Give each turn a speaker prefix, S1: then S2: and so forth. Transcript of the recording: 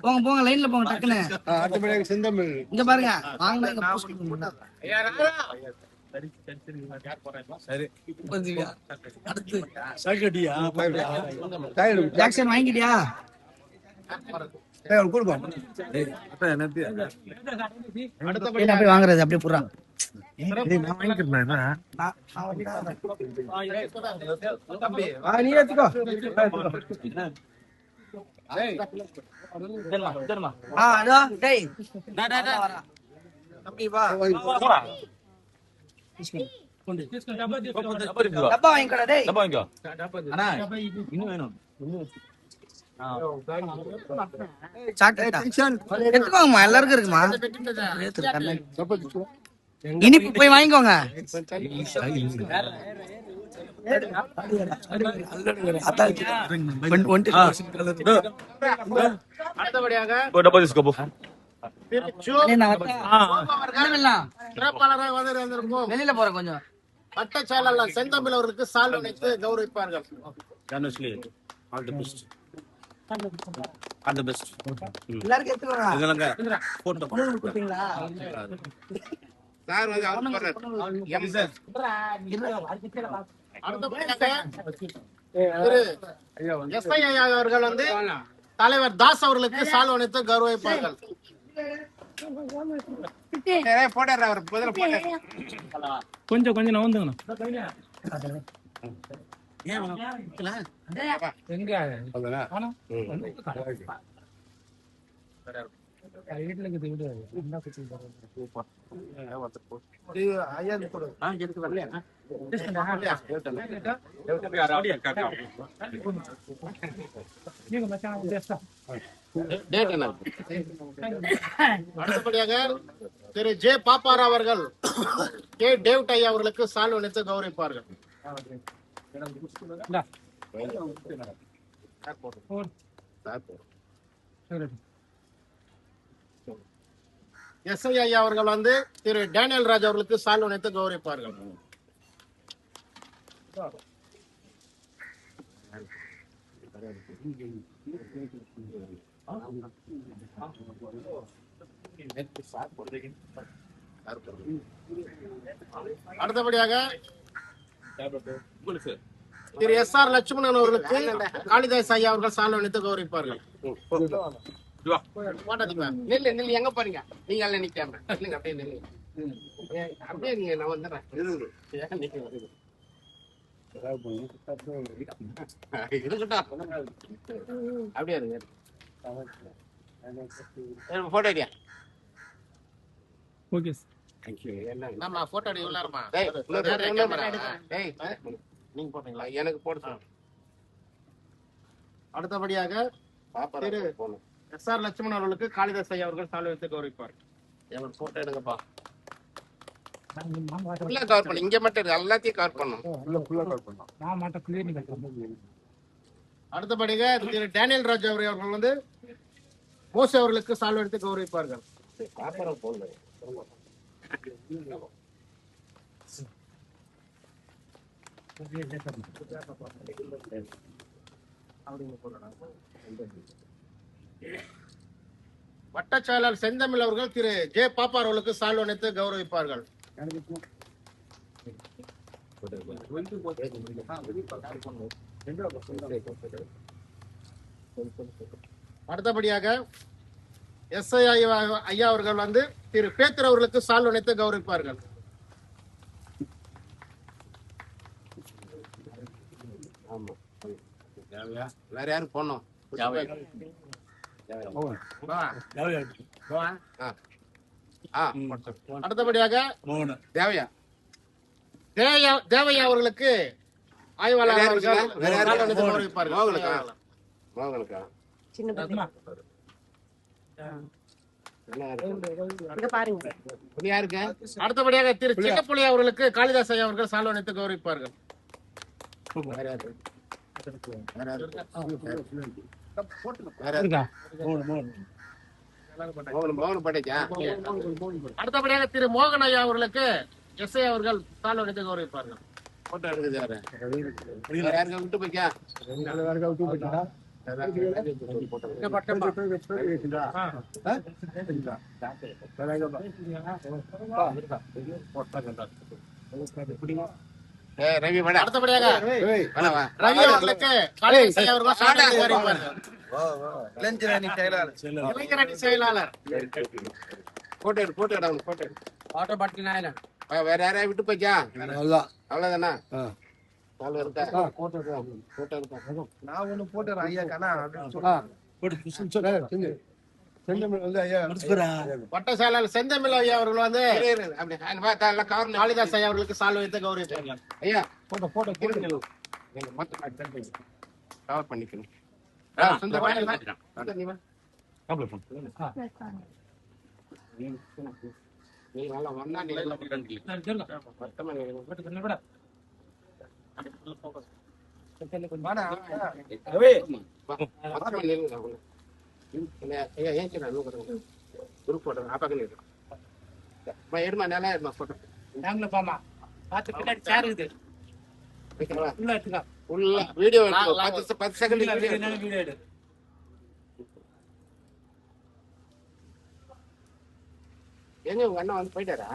S1: போங்க போங்க லைன்ல போங்க டக்குன்னு.
S2: அடுத்தபடியாக செந்தமிழ்.
S1: இங்க பாருங்க வாங்க. ஜாக்சன் வாங்கிட்டியா? வாங்குறது அப்படியே புறா நீ எடுத்துக்கோ. டப்பா வாங்கிக்கடா டேய். டப்பா வாங்கிக்கோ அண்ணா. இன்னும் வேணும். எடுத்துக்கோங்கம்மா எல்லாருக்கும் இருக்குமா? இனிப்பு போய் வாங்கிக்கோங்க. வெளியில போற கொஞ்சம்
S2: பட்ட செயலாளர் செந்தமிழ் அவர்களுக்கு சால்வை வைத்து கௌரவிப்பார்கள். அவர்கள் வந்து தலைவர் தாஸ் அவர்களுக்கு சால்வை வைத்து கௌரவிப்பார்கள்.
S3: கொஞ்சம் கொஞ்சம் நவந்துங்கண்ணா.
S2: அடுத்தபடியாக திரு ஜே பாப்பாரா அவர்கள் கே டேவிட் ஐயா அவர்களுக்கு சால்வை வைத்து கௌரவிப்பார்கள். எஸ் ஐயா அவர்கள் வந்து திரு டேனியல் ராஜ் அவர்களுக்கு சால்வை வைத்து கௌரவிப்பார்கள். அடுத்தபடியாக திரு எஸ் ஆர் லட்சுமணன் அவர்களுக்கு காளிதாஸ் ஐயா அவர்கள் சால்வை வைத்து கௌரவிப்பார்கள். எங்க பாருங்க நீங்க நிக்காம அப்படியே நில்லுங்க. அப்படியே நீங்க நான் வந்துடுறேன். அப்படியே இருங்க. போட்டோ அடியா.
S3: ஓகே
S2: நம்ம போட்டோ அடி உள்ளாரமா. நீங்க போட்டீங்களா? எனக்கு போட்டு. அடுத்தபடியாக திரு எஸ் ஆர் லட்சுமணன் அவர்களுக்கு காளிதாஸ் ஐயா அவர்கள் சால்வை வைத்து கௌரவிப்பார். போட்டோ எடுங்கப்பா. கவர் பண்ணு. இங்க மட்டும் எல்லாத்தையும் கவர் பண்ணும். அடுத்தபடியாக திரு டேனியல் ராஜ் அவர்கள் வந்து மோசே அவர்களுக்கு சால்வை வைத்து கௌரவிப்பார்கள். வட்ட செயலாளர் செந்தமிழ் அவர்கள் திரு ஜே பாப்பா அவர்களுக்கு சால்வை வைத்து கௌரவிப்பார்கள். அடுத்தபடியாக எஸ் ஐயா அவர்கள் வந்து திரு பேத்தர் அவர்களுக்கு சால்வை வைத்து கௌரவிப்பார்கள். வேற யாரும் போனோம். அடுத்தபடியாக தேவையா அவர்களுக்கு ஆய்வாளர் அடுத்தபடியாக திரு சின்னப்புலி அவர்களுக்கு காளிதாஸ் ஐயா அவர்கள் சால்வை வைத்து கௌரவிப்பார்கள். அடுத்தபடியாக திரு மோகன் ஐயா அவர்களுக்கு எஸ் ஐ அவர்கள் சால்வை வைத்து கௌரவிப்பார்கள். ரவி வேணா. அடுத்தபடியாக ரவி அவர்களுக்கு காளிதாஸ் ஐயா அவர்கள் சான்றிதழ் அறிவிப்பார்கள்.
S1: இளைஞரணி செயலாளர்.
S2: இளைஞரணி செயலாளர். போட்டோ எடு, போட்டோ எடு, போட்டோ எடு. வேற யாரையா விட்டு போச்சா? அவ்வளவுதானா? நாலு இருக்கா? போட்டோ இருக்கா?
S1: நான் ஒண்ணு போட்டுறேன் ஐயா கண்ணா.
S2: வட்ட செயலாளர் செந்தமிழ் ஐயா அவர்கள் வந்து காளிதாஸ் ஐயா அவர்களுக்கு சால்வை வைத்து கௌரவிப்பார்கள். ஐயா போட்டோ கவர் பண்ணிக்கணும். நீ நல்லா வந்தா நீ எல்லாம் எடுமா நல்லா எடுமா போட்டோ உள்ள வீடியோ 10 செகண்ட் எங்க உங்க அண்ணா வந்து போயிட்டாரா?